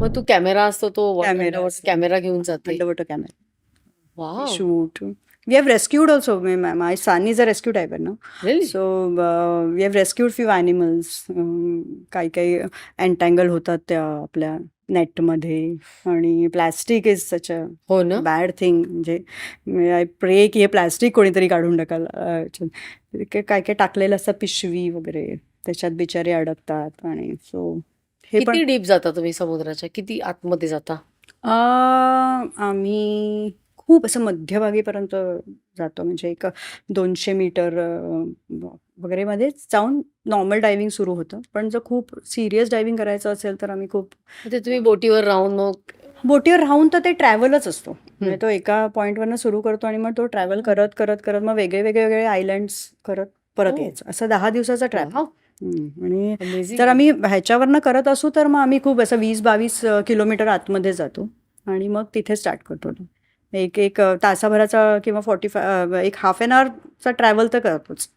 मग तू कॅमेरा असतो तो कॅमेरा असतो. कॅमेरा घेऊन जाते. Underwater camera. Wow, Shoot. We have rescued also. My son is a rescue diver, no? Really? So we have rescued few animals. काही काही एन्टँगल होतात त्या आपल्या नेटमध्ये. आणि प्लॅस्टिक इज सच अ हो ना. Bad thing. म्हणजे आय प्रे की हे प्लॅस्टिक कोणीतरी काढून टाकायला. काय काय टाकलेलं असतं पिशवी वगैरे, त्याच्यात बिचारे अडकतात. आणि सो हे पण किती डीप जाता तुम्ही समुद्राच्या, किती आतमध्ये जाता? आम्ही खूप असं मध्यभागीपर्यंत जातो. म्हणजे एक 200 मीटर वगैरे मध्ये जाऊन नॉर्मल डायव्हिंग सुरू होतं. पण जर खूप सिरियस डायव्हिंग करायचं असेल तर आम्ही खूप म्हणजे तुम्ही बोटीवर राहून मग बोटीवर राहून तर ते ट्रॅव्हलच असतो. म्हणजे तो एका पॉईंटवरनं सुरू करतो आणि मग तो ट्रॅव्हल करत करत करत मग वेगळे वेगळे वेगळे आयलँड्स करत परत हो. यायचं. असं 10 दिवसाचा ट्रॅव्हल. वाव, आणि अमेझिंग. जर आम्ही ह्याच्यावरनं करत असू तर मग आम्ही खूप असं 20-22 किलोमीटर आतमध्ये जातो आणि मग तिथे स्टार्ट करतो. एक एक तासाभराचा किंवा 45 एक हाफ एन आवरचा ट्रॅव्हल तर करतोच.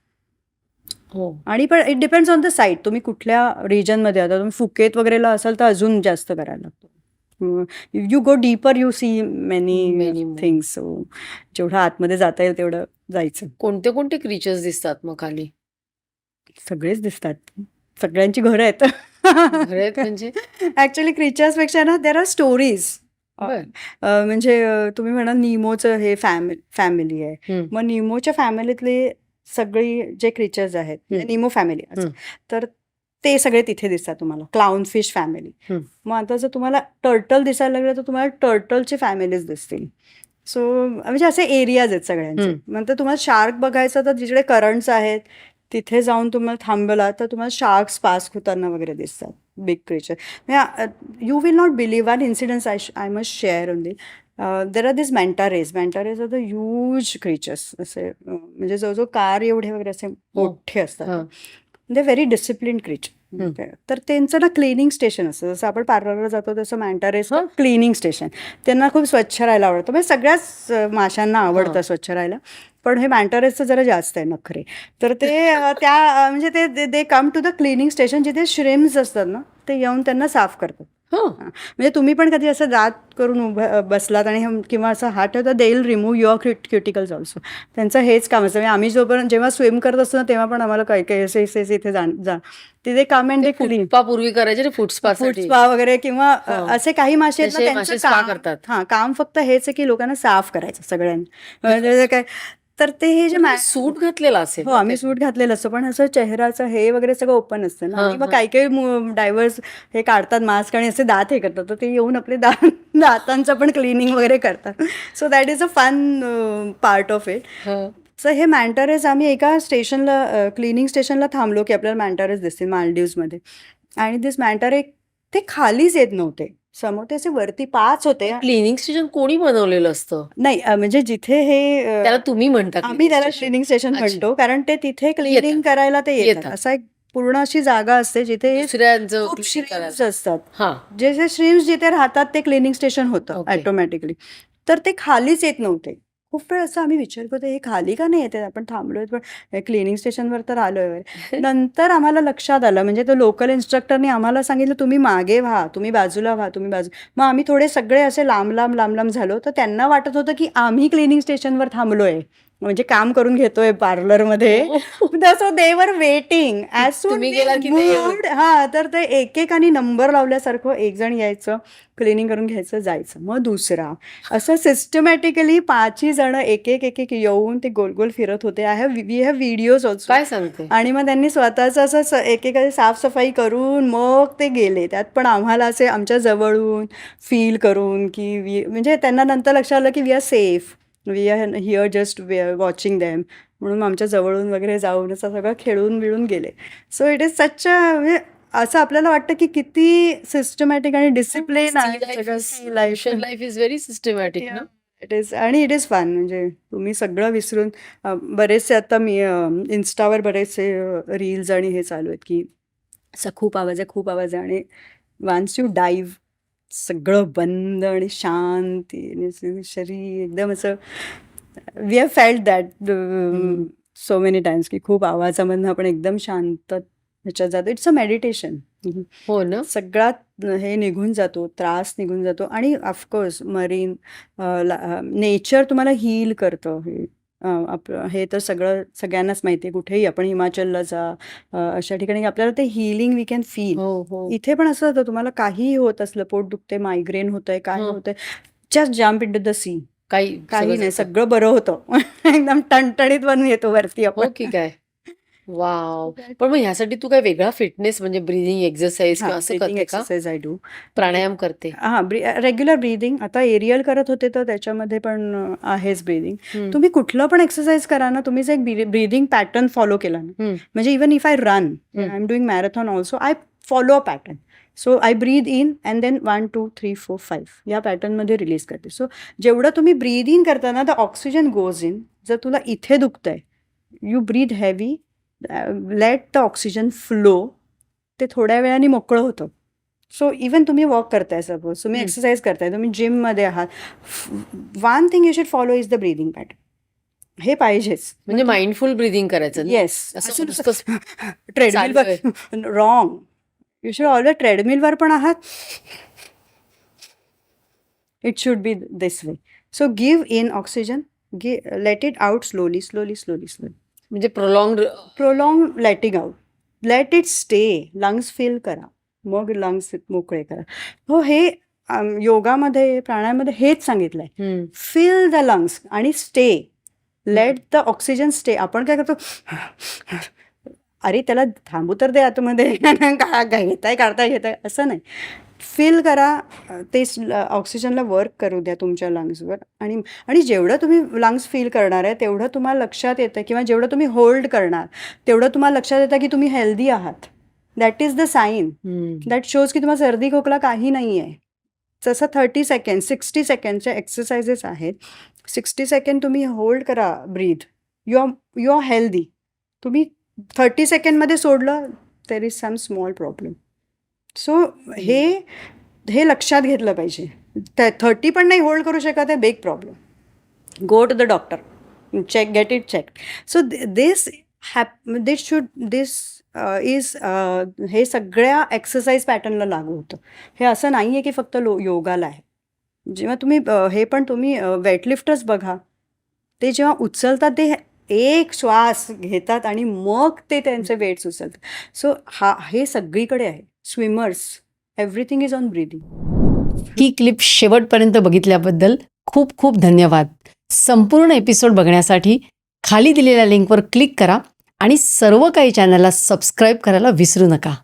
हो. आणि पण it depends on the site. तुम्ही कुठल्या रिजनमध्ये आता तुम्ही फुकेत वगैरेला असाल तर अजून जास्त करायला लागतो. You go deeper, you see many Many more. Things. So जेवढं आतमध्ये जाता येईल तेवढं जायचं. कोणते कोणते क्रीचर्स दिसतात मग खाली? सगळेच दिसतात. सगळ्यांची घरं आहेत. घरे आहेत म्हणजे? ॲक्च्युली क्रिचर्सपेक्षा ना देर आर स्टोरीज. बर. म्हणजे तुम्ही म्हणाल निमोचं हे फॅमिली आहे. हम्म. मग निमोच्या फॅमिलीतले सगळी जे क्रिचर्स आहेत, निमो फॅमिली असं, तर ते सगळे तिथे दिसतात तुम्हाला. Clown fish family. मग आता जर तुम्हाला टर्टल दिसायला लागलं तर तुम्हाला टर्टलचे फॅमिलीज दिसतील. सो म्हणजे असे एरियाज आहेत सगळ्यांचे. नंतर तुम्हाला शार्क बघायचं तर जिकडे करंट्स आहेत तिथे जाऊन तुम्हाला थांबला तर तुम्हाला शार्क्स पास होताना वगैरे दिसतात. Big creature. You will not believe one incidence I must share only. There are this manta rays. Manta rays are the huge creatures. असे म्हणजे जवळजवळ कार एवढे वगैरे असे मोठे असतात. They very discipline creature. तर त्यांचं ना क्लिनिंग स्टेशन असतं. जसं आपण पार्लरला जातो तसं मॅन्टारेज क्लिनिंग स्टेशन. त्यांना खूप स्वच्छ राहायला आवडतं. म्हणजे सगळ्याच माशांना आवडतं स्वच्छ राहायला. पण हे मॅन्टारेजचं जरा जास्त आहे नखरे. तर ते त्या म्हणजे ते come to the cleaning station जिथे श्रिम्स असतात ना ते येऊन त्यांना साफ करतात. म्हणजे तुम्ही पण कधी असं दात करून बसलात आणि किंवा असं हात ठेवता, they will remove your cuticles also. त्यांचं हेच काम असतं. म्हणजे आम्ही जोपर्यंत जेव्हा स्विम करत असतो ना तेव्हा पण आम्हाला काही काही असे इथे जा तिथे काम अँड क्लीन. पूर्वी करायचे फुटस्पा वगैरे किंवा असे काही मासे आहेत ना त्यांचं काम करतात. काम फक्त हेच आहे की लोकांना साफ करायचं सगळ्यांनी. काय तर ते हे जे सूट घातलेला असेल. हो, आम्ही सूट घातलेलं असतं. पण असं चेहऱ्याचं हे वगैरे सगळं ओपन असतं ना. आणि मग काही काही डायव्हर्स हे काढतात मास्क आणि असे दात हे करतात. तर ते येऊन आपले दातांचं पण क्लिनिंग वगैरे करतात. So that is a fun part of it. So हे मॅन्टारेज आम्ही एका स्टेशनला क्लिनिंग स्टेशनला थांबलो की आपल्याला मॅन्टारेज दिसतील मालदीव्समध्ये. आणि दिस मॅन्टारे ते खालीच येत नव्हते. समोर ते असे वरती 5 होते. क्लिनिंग स्टेशन कोणी बनवलेलं असतं? नाही म्हणजे जिथे हे त्याला तुम्ही म्हणता? आम्ही त्याला क्लिनिंग स्टेशन म्हणतो. कारण ते तिथे क्लिनिंग करायला ते येतात. असा एक पूर्ण अशी जागा असते जिथे खूप श्रिम्स असतात. जे श्रिम्स जिथे राहतात ते क्लिनिंग स्टेशन होतं ऑटोमॅटिकली. तर ते खालीच येत नव्हते. खूप वेळ असं आम्ही विचार करतो हे खाली का नाही येते, आपण थांबलोय पण क्लिनिंग स्टेशनवर तर आलोय. नंतर आम्हाला लक्षात आलं. म्हणजे तो लोकल इन्स्ट्रक्टरने आम्हाला सांगितलं तुम्ही मागे व्हा, तुम्ही बाजूला व्हा, तुम्ही मग आम्ही थोडे सगळे असे लांब लांब लांब लांब झालो. तर त्यांना वाटत होतं की आम्ही क्लिनिंग स्टेशनवर थांबलोय, म्हणजे काम करून घेतोय पार्लरमध्ये. So they were waiting as soon हा. तर ते एकेकानी नंबर लावल्यासारखं एक जण यायचं, क्लिनिंग करून घ्यायचं, जायचं. मग दुसरा असं सिस्टमॅटिकली 5ही जण एक एक येऊन ते गोल गोल फिरत होते. We have videos also. काय सांगते? आणि मग त्यांनी स्वतःच असं एकेकाची साफसफाई करून मग ते गेले. त्यात पण आम्हाला असे आमच्या जवळून फील करून की म्हणजे त्यांना नंतर लक्षात आलं की we are safe, we are here just watching them. म्हणून आमच्या जवळून वगैरे जाऊन असं सगळं खेळून बिळून गेले. सो इट इज सच म्हणजे असं आपल्याला वाटतं की किती सिस्टमॅटिक आणि डिसिप्लिन आहे. Life is very systematic. It is. आणि इट इज फन. म्हणजे तुम्ही सगळं विसरून बरेचसे आता मी इन्स्टावर बरेचसे रील्स आणि हे चालू आहेत की असं खूप आवाज आहे आणि वन्स यू डाईव्ह सगळं बंद आणि शांती, शरीर एकदम असं. We have felt that so many times की खूप आवाजामधनं आपण एकदम शांत ह्याच्यात जातो. It's a meditation. हो ना? सगळ्यात हे निघून जातो, त्रास निघून जातो आणि ऑफकोर्स मरीन नेचर तुम्हाला हील करतं. आपलं हे तर सगळ्यांनाच माहिती आहे. कुठेही आपण हिमाचलला जा, अशा ठिकाणी आपल्याला ते हीलिंग वी कॅन फील. हो, हो. इथे पण असं होतं, तुम्हाला काहीही होत असलं, पोट दुखते, मायग्रेन होतंय, काय हं. होतंय, just jump into the sea. काही काही सगळं नाही, जातं. सगळं बरं होतं. एकदम टणटणीत बनून येतो वरती हो आपण. की काय? वॉव! पण मग ह्यासाठी तू काय वेगळा फिटनेस म्हणजे ब्रीथिंग एक्सरसाइज हां, किंवा असं ब्रीथिंग करते का? Exercise I do. प्राणायाम करते? हां, रेग्युलर ब्रीथिंग. आता एरियल करत होते तर त्याच्यामध्ये पण आहेच ब्रीथिंग. हं, तुम्ही कुठलं पण एक्सरसाइज करा ना, तुम्ही जर एक ब्रीथिंग पॅटर्न फॉलो केला ना, हं, म्हणजे इवन इफ आय रन, हं. I am doing marathon also, I follow a pattern. So I breathe in and then 1, 2, 3, 4, 5 या पॅटर्नमध्ये रिलीज करते. सो जेवढं तुम्ही ब्रीथ इन करता ना, द ऑक्सिजन गोज इन. जर तुला इथे दुखतंय, you breathe heavy, let the oxygen flow. ते थोड्या वेळाने मोकळं होतं. सो इवन तुम्ही वॉक करताय, सपोज तुम्ही हं. एक्सरसाइज करताय, तुम्ही जिममध्ये आहात, one thing you should follow is the breathing pattern. हे पाहिजेच. म्हणजे माइंडफुल ब्रीथिंग करायचं ना? येस. असं असं नुसतंच ट्रेडमिलवर चाललोय. रॉंग. यू शुड ऑलवेज ट्रेडमिलवर पण आहात. It should be this way. So give in oxygen, let it out slowly slowly slowly slowly. म्हणजे prolonged prolong letting out. Let it stay. Lungs फिल करा, मग लंग्स मोकळे करा. हो, हे योगामध्ये, प्राणायाममध्ये हेच सांगितलंय. हं. फिल द लंग्स आणि stay. Late the oxygen stay. आपण काय करतो, अरे त्याला थांबू तर दे आतमध्ये, घेताय घेताय, असं नाही. फील करा, ते ऑक्सिजनला वर्क करू द्या तुमच्या लंग्सवर. आणि जेवढं तुम्ही लंग्स फील करणार आहे तेवढं तुम्हाला लक्षात येतं, किंवा जेवढं तुम्ही होल्ड करणार तेवढं तुम्हाला लक्षात येतं की तुम्ही हेल्दी आहात. That is the sign. हं. दॅट शोज की तुम्हाला सर्दी खोकला काही नाही आहे. जसं 30 सेकंड 60 सेकंडचे एक्सरसाइजेस आहेत. 60 सेकंड तुम्ही होल्ड करा ब्रीथ. You R healthy. तुम्ही 30 सेकंडमध्ये सोडलं, there is some small problem. So हे लक्षात घेतलं पाहिजे. 30 पण नाही होल्ड करू शकत आहे, big problem. Go to the doctor, check, get it check. So this is हे सगळ्या एक्सरसाइज पॅटर्नला लागू होतं. हे असं नाही आहे की फक्त योगाला आहे. जेव्हा तुम्ही हे पण तुम्ही वेटलिफ्टर्स बघा, ते जेव्हा उचलतात ते एक श्वास घेतात आणि मग ते त्यांचे वेट्स उचलतात. सो हे सगळीकडे आहे. Swimmers, everything is on breathing. He clip शेवटपर्यंत बघितल्याबद्दल खूप खूप धन्यवाद. संपूर्ण एपिसोड बघण्यासाठी खाली दिलेल्या लिंकवर क्लिक करा आणि सर्व काही चॅनलला सबस्क्राईब करायला विसरू नका.